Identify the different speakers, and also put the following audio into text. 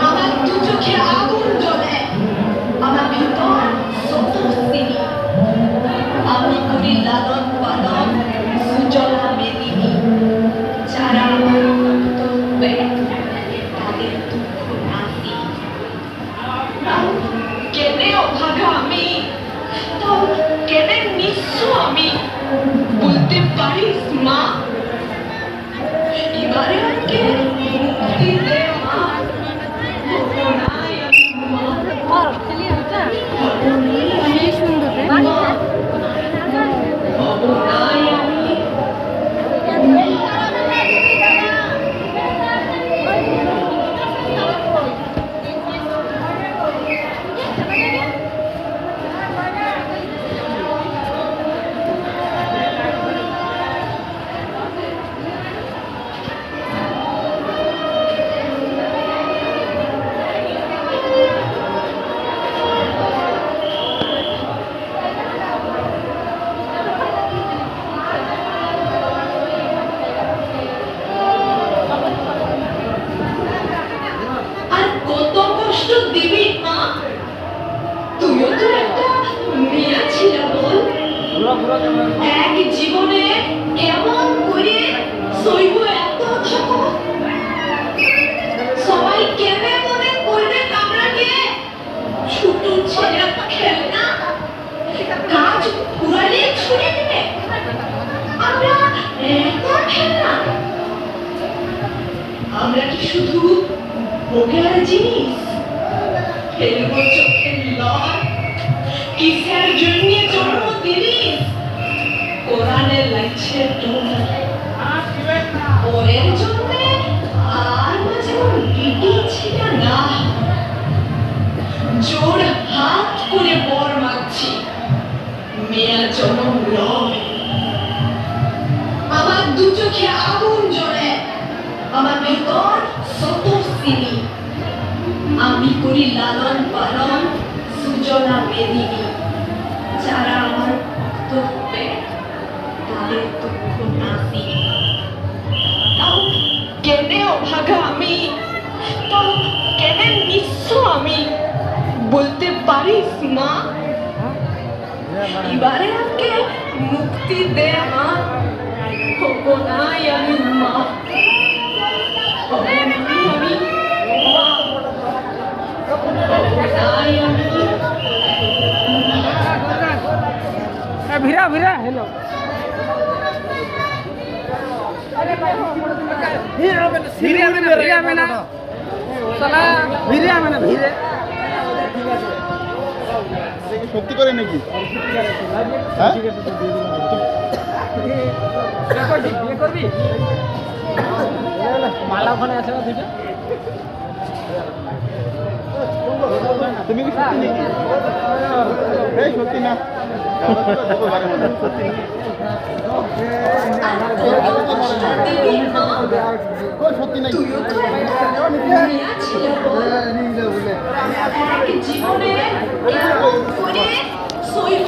Speaker 1: আমার দু চোখে আগুন জ্বলে, আমার ভিতর স্বতঃস্ফূর্তি। আমি করি লালন পালন সুজলা মেদিনী। যারা আমার ভক্ত হবে তাদের দুঃখ নাতি। কেনে অভাগা আমি, তাও কেনে নিঃস্ব আমি, বলতে পারিস মা? এবারে আমাকে মুক্তি দে মা। নাই আমি মা, নাই আমি। আর কত কষ্ট দিবি মা? তুমিও তো একটা মেয়ে ছিল বল। এক জীবনে কেমন করে সইব এত থাকো? সবাই কেমনে মনে করবে কামরাকে ছোট ছেলে খেলনা? কাজ পুরালে ছুড়ে দিবে? আমরা এত খেলনা? আমরা কি শুধু ভোগের জিনিস? ফেলবো চোখের লয়, কিসের জন্য জন্ম দিলিস? কোরআনে লাগছে ডোর, ওরের জন্য আর মাঝে বিটি ছিল না। জোর হাত করে বর মাগছি, মেয়ের জন্ম নয়। আমার দু চোখে আগুন জ্বলে, আমার ভেতর স্বতঃস্ফূর্তি। আমি করি লালন পালন সুজলা মেদিনী। যারা আমার ভক্ত হবে তাদের দুঃখ নাতি। তাও কেনে অভাগা আমি, তাও কেনে নিঃস্ব আমি, বলতে পারিস মা? এবারে আমাকে মুক্তি দে মা। হবো নাই আমি মা, হবো নাই আমি মা, হবো নাই আমি।
Speaker 2: ভিড়া ভিড়া হেলো
Speaker 3: সত্যি করে নাকি? হ্যাঁ?
Speaker 2: করবি মালা ওখানে আছে না দুইটা?
Speaker 3: তুমি কি সত্যি নাকি? এই সত্যি না, সত্যি নাকি?
Speaker 1: জীবনে এমন করে সইব